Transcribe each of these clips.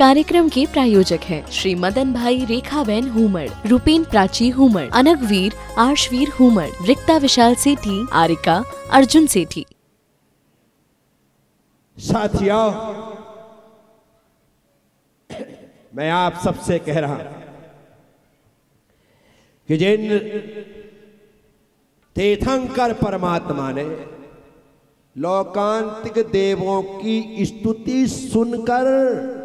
कार्यक्रम के प्रायोजक हैं श्री मदन भाई रेखाबेन हुमड़, रूपेन प्राची हुमड़, अनगवीर आर्शवीर हुमड़, रिक्ता विशाल सेठी, आरिका अर्जुन सेठी। साथियों, मैं आप सबसे कह रहा हूं कि जिन तीर्थंकर परमात्मा ने लोकांतिक देवों की स्तुति सुनकर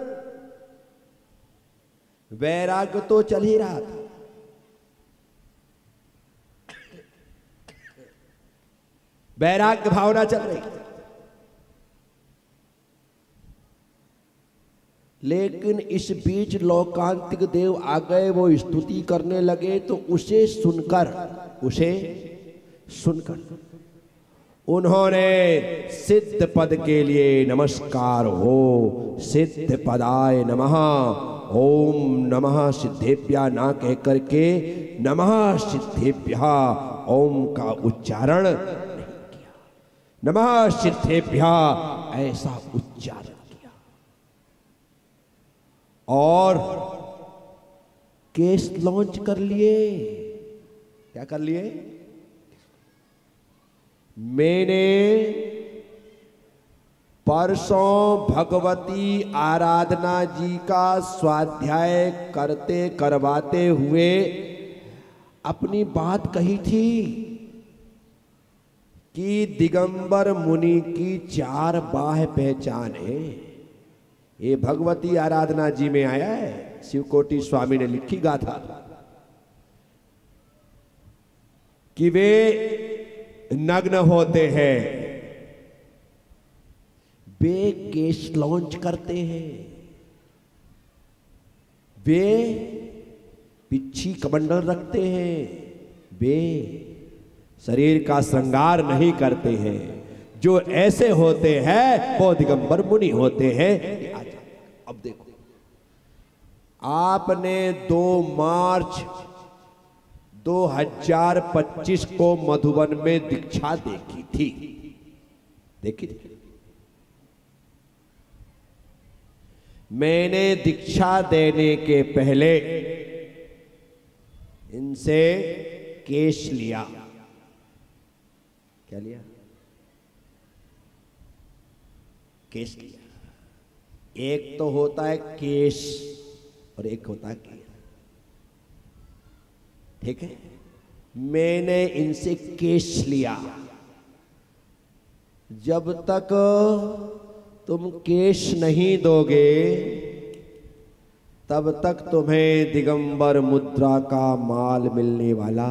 वैराग्य तो चल ही रहा था, वैराग्य भावना चल रही, लेकिन इस बीच लोकांतिक देव आ गए, वो स्तुति करने लगे। तो उसे सुनकर उन्होंने सिद्ध पद के लिए नमस्कार हो, सिद्ध पदाय नमः, ओम नमः सिद्धेभ्यः ना कह करके नमः सिद्धेभ्यः ओम का उच्चारण नहीं किया, नमः सिद्धेभ्यः ऐसा उच्चारण किया। और केस लॉन्च कर लिए। क्या कर लिए? मैंने परसों भगवती आराधना जी का स्वाध्याय करवाते हुए अपनी बात कही थी कि दिगंबर मुनि की 4 बाह्य पहचान है। ये भगवती आराधना जी में आया है, शिवकोटि स्वामी ने लिखी गाथा कि वे नग्न होते हैं, वे केश लॉन्च करते हैं, वे पिच्छी कमंडल रखते हैं, वे शरीर का श्रृंगार नहीं करते हैं। जो ऐसे होते हैं वो दिगंबर मुनि होते हैं। अब देखो, आपने 2 मार्च 2025 को मधुबन में दीक्षा देखी थी, देखी थी। मैंने दीक्षा देने के पहले इनसे केश लिया। क्या लिया? केश लिया। एक तो होता है केश और एक होता है केश, ठीक है। मैंने इनसे केश लिया। जब तक तुम केश नहीं दोगे तब तक तुम्हें दिगंबर मुद्रा का माल मिलने वाला।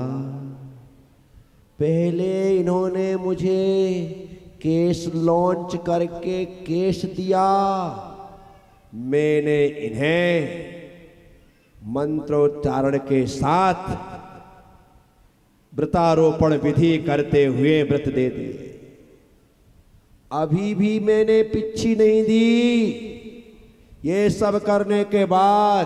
पहले इन्होंने मुझे केश लॉन्च करके केश दिया, मैंने इन्हें मंत्रोच्चारण के साथ व्रतारोपण विधि करते हुए व्रत दे दिए। अभी भी मैंने पिच्छी नहीं दी। ये सब करने के बाद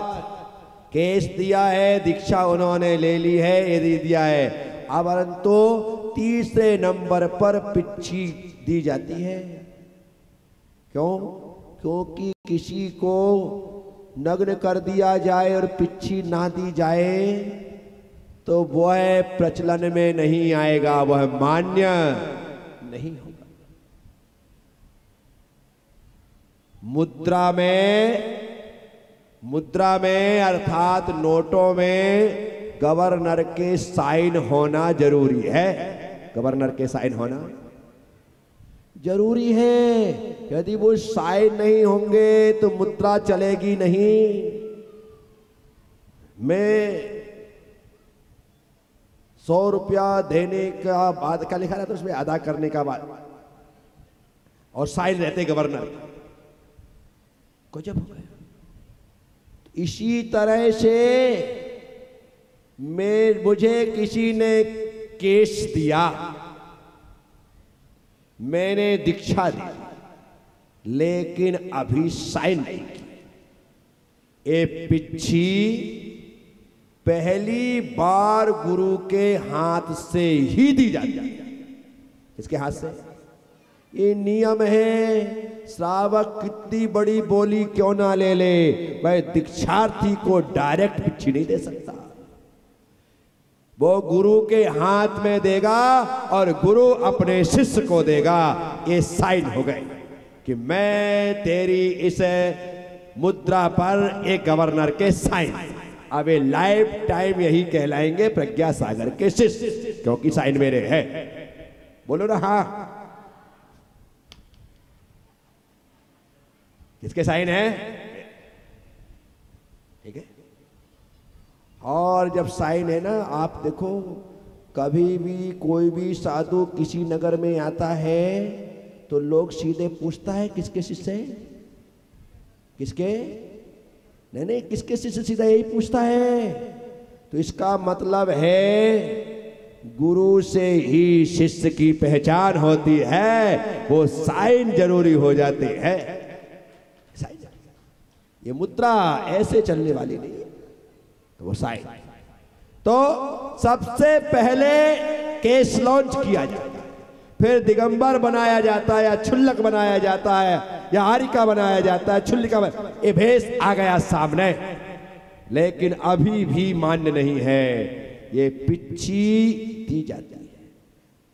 केस दिया है, दीक्षा उन्होंने ले ली है, ये दे दिया है। अब परंतु तीसरे नंबर पर पिच्छी दी जाती है। क्यों? क्योंकि किसी को नग्न कर दिया जाए और पिच्छी ना दी जाए तो वह प्रचलन में नहीं आएगा, वह मान्य नहीं होगा। मुद्रा में अर्थात नोटों में गवर्नर के साइन होना जरूरी है। गवर्नर के साइन होना जरूरी है। यदि वो साइन नहीं होंगे तो मुद्रा चलेगी नहीं। मैं 100 रुपया देने का बाद क्या लिखा रहता है उसमें, अदा करने का बाद, और साइन रहते गवर्नर। गजब हो गया। इसी तरह से मुझे किसी ने केस दिया, मैंने दीक्षा दी, लेकिन अभी साइन नहीं की। ये पिच्छी पहली बार गुरु के हाथ से ही दी जाती है। किसके हाथ से? ये नियम है। श्रावक कितनी बड़ी बोली क्यों ना ले ले, वह दीक्षार्थी को डायरेक्ट पिच्छी नहीं दे सकता। वो गुरु के हाथ में देगा और गुरु अपने शिष्य को देगा। ये साइन हो गए कि मैं तेरी इस मुद्रा पर एक गवर्नर के साइन। अब ये लाइफ टाइम यही कहलाएंगे प्रज्ञा सागर के शिष्य, क्योंकि साइन मेरे हैं। बोलो ना हाँ। किसके साइन है? ठीक है। और जब साइन है ना, आप देखो कभी भी कोई भी साधु किसी नगर में आता है तो लोग सीधे पूछता है किसके शिष्य है, किसके नहीं किसके शिष्य, सीधा यही पूछता है। तो इसका मतलब है गुरु से ही शिष्य की पहचान होती है, वो साइन जरूरी हो जाते हैं। ये मुद्रा ऐसे चलने वाली नहीं है, तो वो साइन। तो सबसे पहले केस लॉन्च किया जाता है, फिर दिगंबर बनाया जाता है या क्षुल्लक बनाया जाता है या आरिका बनाया जाता है। क्षुल्लिका ये भेष आ गया सामने, लेकिन अभी भी मान्य नहीं है। ये पिच्छी दी जाती है।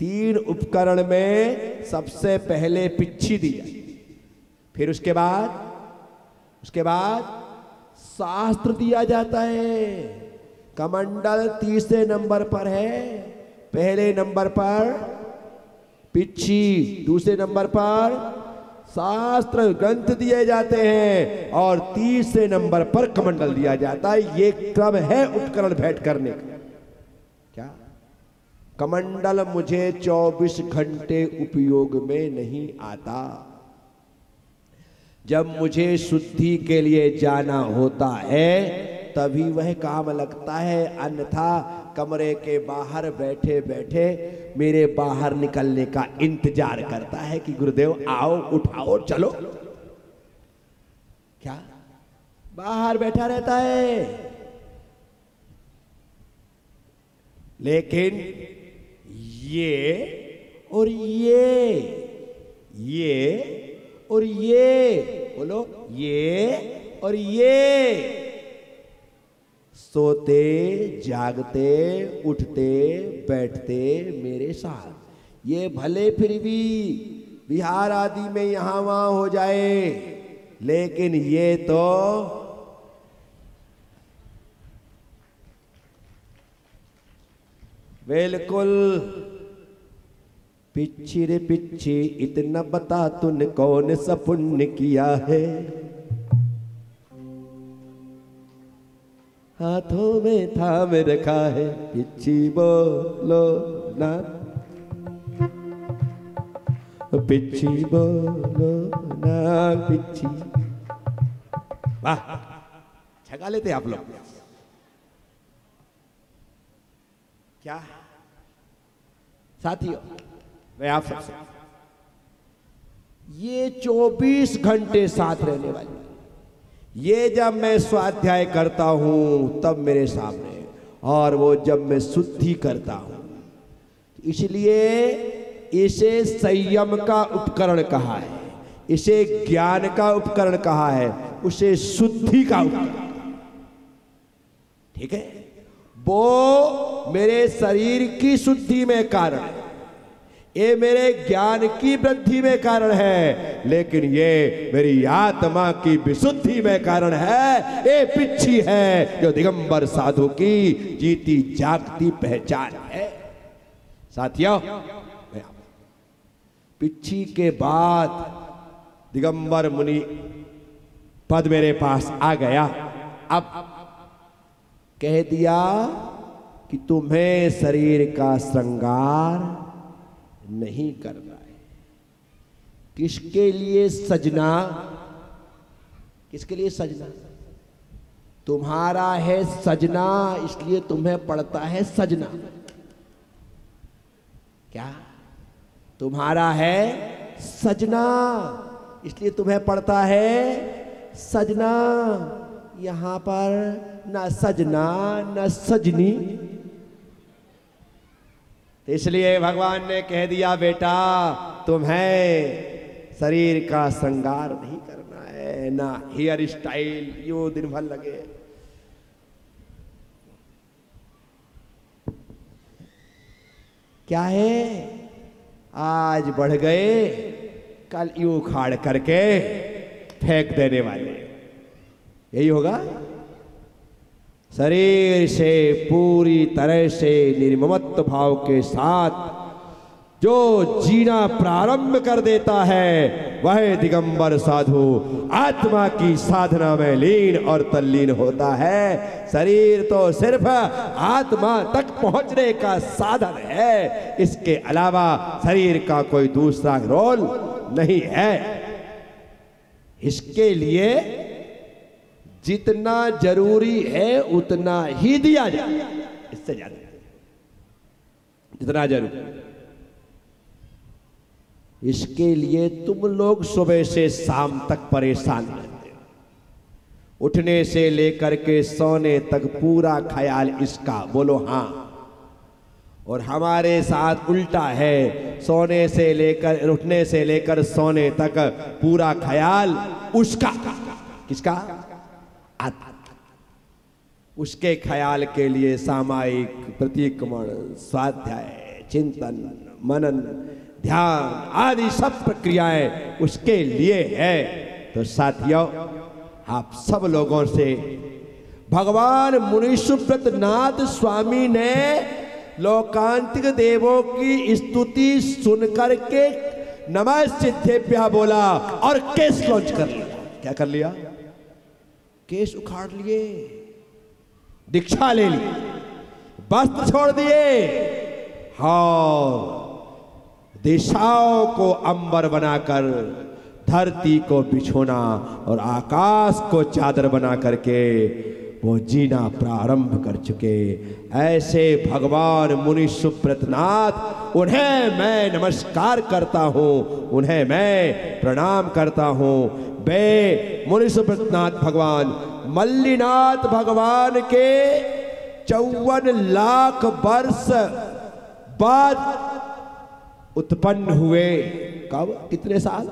3 उपकरण में सबसे पहले पिच्छी दी जाती है, फिर उसके बाद शास्त्र दिया जाता है। कमंडल तीसरे नंबर पर है, पहले नंबर पर पिच्छी, दूसरे नंबर पर शास्त्र ग्रंथ दिए जाते हैं और तीसरे नंबर पर कमंडल दिया जाता है। ये क्रम है उपकरण भेंट करने का। क्या कमंडल मुझे 24 घंटे उपयोग में नहीं आता। जब मुझे शुद्धि के लिए जाना होता है तभी वह काम लगता है, अन्यथा कमरे के बाहर बैठे बैठे मेरे बाहर निकलने का इंतजार करता है कि गुरुदेव आओ, उठाओ, चलो। क्या बाहर बैठा रहता है। लेकिन ये और ये बोलो, ये और ये सोते जागते उठते बैठते मेरे साथ। ये भले फिर भी बिहार आदि में यहां वहां हो जाए, लेकिन ये तो बिल्कुल पिच्छी रे पिच्छी, इतना बता तूने कौन सा पुण्य किया है। हाथों में थाम रखा है, पिच्छी बोलो ना, पिच्छी बोलो ना, पिच्छी। वाह, छगा लेते आप लोग। क्या साथियों, मैं आप सबसे, ये 24 घंटे साथ रहने वाली, ये जब मैं स्वाध्याय करता हूं तब मेरे सामने, और वो जब मैं शुद्धि करता हूं। इसलिए इसे संयम का उपकरण कहा है, इसे ज्ञान का उपकरण कहा है, उसे शुद्धि का उपकरण। ठीक है, वो मेरे शरीर की शुद्धि में कारण है, ये मेरे ज्ञान की वृद्धि में कारण है, लेकिन ये मेरी आत्मा की विशुद्धि में कारण है। ये पिच्छी है जो दिगंबर साधु की जीती जागती पहचान है। साथियों, पिच्छी के बाद दिगंबर मुनि पद मेरे पास आ गया। अब कह दिया कि तुम्हें शरीर का श्रृंगार नहीं करना है। किसके लिए सजना? किसके लिए सजना? तुम्हारा है सजना, इसलिए तुम्हें पड़ता है सजना। क्या? तुम्हारा है सजना, इसलिए तुम्हें पड़ता है सजना। यहां पर ना सजना न सजनी, इसलिए भगवान ने कह दिया बेटा तुम्हें शरीर का श्रृंगार नहीं करना है, ना हेयर स्टाइल यूं दिन भर लगे। क्या है, आज बढ़ गए कल यूं उखाड़ करके फेंक देने वाले, यही होगा। शरीर से पूरी तरह से निर्ममत्व भाव के साथ जो जीना प्रारंभ कर देता है वह दिगंबर साधु आत्मा की साधना में लीन और तल्लीन होता है। शरीर तो सिर्फ आत्मा तक पहुंचने का साधन है, इसके अलावा शरीर का कोई दूसरा रोल नहीं है। इसके लिए जितना जरूरी है उतना ही दिया जाए, इससे ज्यादा जितना जरूरी। इसके लिए तुम लोग सुबह से शाम तक परेशान रहते हो, उठने से लेकर के सोने तक पूरा ख्याल इसका, बोलो हाँ। और हमारे साथ उल्टा है, सोने से लेकर उठने से लेकर सोने तक पूरा ख्याल उसका। किसका? उसके ख्याल के लिए सामायिक प्रतिक्रमण, स्वाध्याय, चिंतन, मनन, ध्यान आदि सब प्रक्रियाएं उसके लिए है। तो साथियों, आप सब लोगों से भगवान मुनीश्वरव्रत नाथ स्वामी ने लोकांतिक देवों की स्तुति सुनकर के नमः सिद्धेभ्यः बोला और केस लॉन्च कर लिया। क्या कर लिया? केस उखाड़ लिए, दीक्षा ले ली, वस्त्र छोड़ दिए, हाँ, दिशाओं को अंबर बनाकर धरती को बिछोना और आकाश को चादर बना करके वो जीना प्रारंभ कर चुके ऐसे भगवान मुनीश्वरव्रत नाथ, उन्हें मैं नमस्कार करता हूँ, उन्हें मैं प्रणाम करता हूँ। वे मुनीश्वरव्रत नाथ भगवान मल्लीनाथ भगवान के 54 लाख वर्ष बाद उत्पन्न हुए। कब? कितने साल?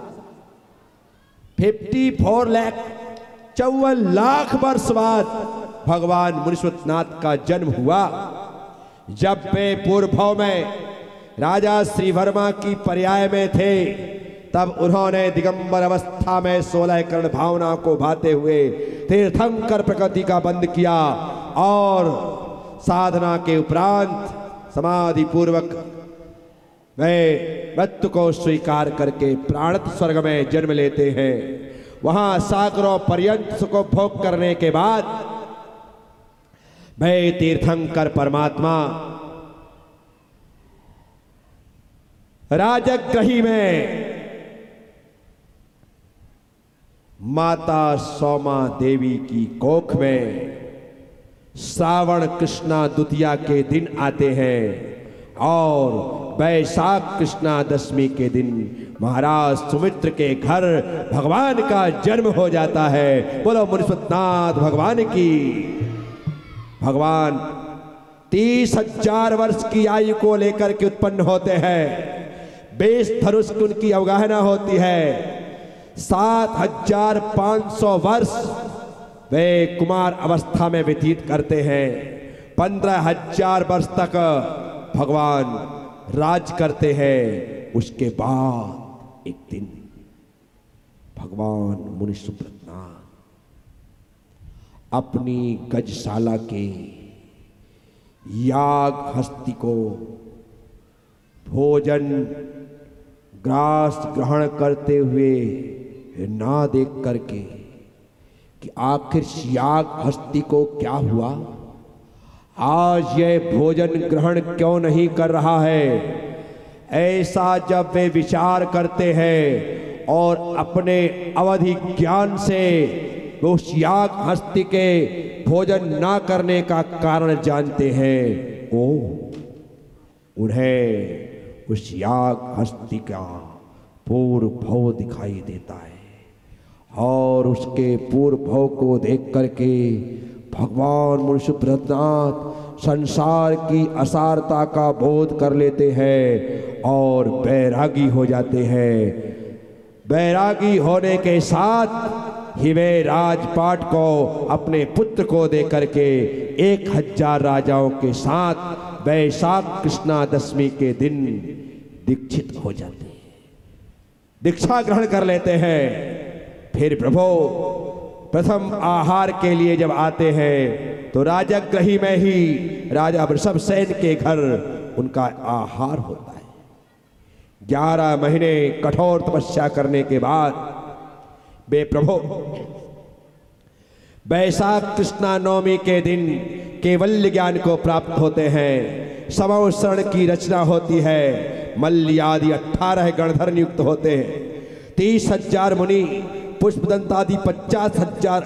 54 लाख, 54 लाख वर्ष बाद भगवान मुनीश्वरव्रत नाथ का जन्म हुआ। जब वे पूर्व में राजा श्री वर्मा की पर्याय में थे, तब उन्होंने दिगंबर अवस्था में 16 कर्ण भावना को भाते हुए तीर्थंकर प्रकृति का बंद किया और साधना के उपरांत समाधि पूर्वक वे मृत्यु को स्वीकार करके प्राणत स्वर्ग में जन्म लेते हैं। वहां सागरों पर्यंत सुख भोग करने के बाद वे तीर्थंकर परमात्मा राजगृही में माता सोमा देवी की कोख में श्रावण कृष्णा द्वितीया के दिन आते हैं और वैशाख कृष्णा दशमी के दिन महाराज सुमित्र के घर भगवान का जन्म हो जाता है। बोलो मुनीश्वरव्रत नाथ भगवान की। भगवान 30,000 वर्ष की आयु को लेकर के उत्पन्न होते हैं। 20 धनुष की उनकी अवगाहना होती है। 7,500 वर्ष वे कुमार अवस्था में व्यतीत करते हैं। 15,000 वर्ष तक भगवान राज करते हैं। उसके बाद एक दिन भगवान मुनीश्वरव्रत नाथ अपनी गजशाला के याग हस्ती को भोजन ग्रास ग्रहण करते हुए ना देख करके कि आखिर याग हस्ती को क्या हुआ, आज यह भोजन ग्रहण क्यों नहीं कर रहा है, ऐसा जब वे विचार करते हैं और अपने अवधि ज्ञान से उस याग हस्ती के भोजन ना करने का कारण जानते हैं, उन्हें उस याग हस्ती का पूर्व भव दिखाई देता है और उसके पूर्व भव को देख करके भगवान मुनीश्वरव्रत नाथ संसार की असारता का बोध कर लेते हैं और बैरागी हो जाते हैं। बैरागी होने के साथ ही वे राजपाट को अपने पुत्र को दे करके 1000 राजाओं के साथ वैशाख कृष्णा दशमी के दिन दीक्षित हो जाते हैं, दीक्षा ग्रहण कर लेते हैं। फिर प्रभु प्रथम आहार के लिए जब आते हैं तो राजगृह में ही राजा वृषभसेन के घर उनका आहार होता है। 11 महीने कठोर तपस्या करने के बाद वे प्रभु वैशाख कृष्णा नवमी के दिन केवल्य ज्ञान को प्राप्त होते हैं। समवसरण की रचना होती है, मल्ल आदि 18 गणधर नियुक्त होते हैं, 30,000 मुनि, पुष्पदंता आदि 50,000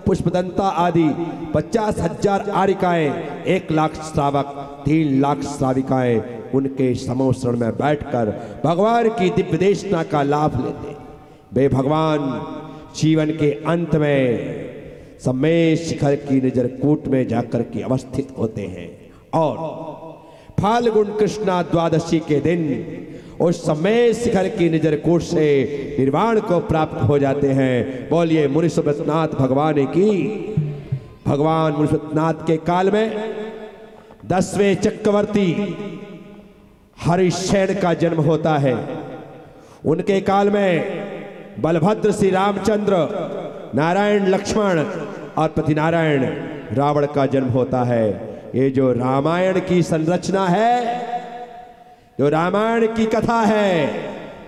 पुष्पदंता आदि 50,000 आरिकाएं, 1 लाख श्रावक, 3 लाख श्राविकाएं उनके समवसरण में बैठकर भगवान की दिव्य देशना का लाभ लेते। वे भगवान जीवन के अंत में समय शिखर की निजर कूट में जाकर के अवस्थित होते हैं और फाल्गुन कृष्णा द्वादशी के दिन उस समय शिखर की निजर कूट से निर्वाण को प्राप्त हो जाते हैं। बोलिए मुनिसुब्रतनाथ भगवान की। भगवान मुनिसुब्रतनाथ के काल में 10वें चक्रवर्ती हरिसेन का जन्म होता है। उनके काल में बलभद्र श्री रामचंद्र, नारायण लक्ष्मण और पतिनारायण रावण का जन्म होता है। ये जो रामायण की संरचना है, जो रामायण की कथा है,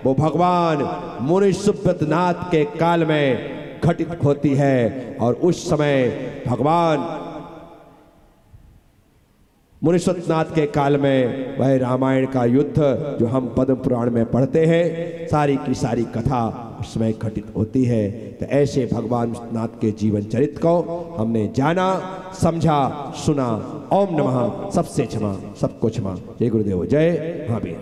वो भगवान मुनिसुब्रतनाथ के काल में घटित होती है और उस समय भगवान मुनिसुब्रतनाथ के काल में वह रामायण का युद्ध जो हम पद्म पुराण में पढ़ते हैं, सारी की सारी कथा उसमें घटित होती है। तो ऐसे भगवान मुनिसुब्रतनाथ के जीवन चरित्र को हमने जाना, समझा, सुना। ओम नमः। सबसे क्षमा, सबको क्षमा। जय गुरुदेव, जय महावीर।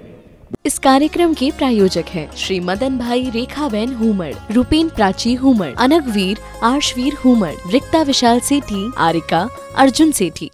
इस कार्यक्रम के प्रायोजक हैं श्री मदन भाई रेखाबेन हुमड़, रूपेन प्राची हुमड़, अनगवीर आर्शवीर हुमड़, रिक्ता विशाल सेठी, आरिका अर्जुन सेठी।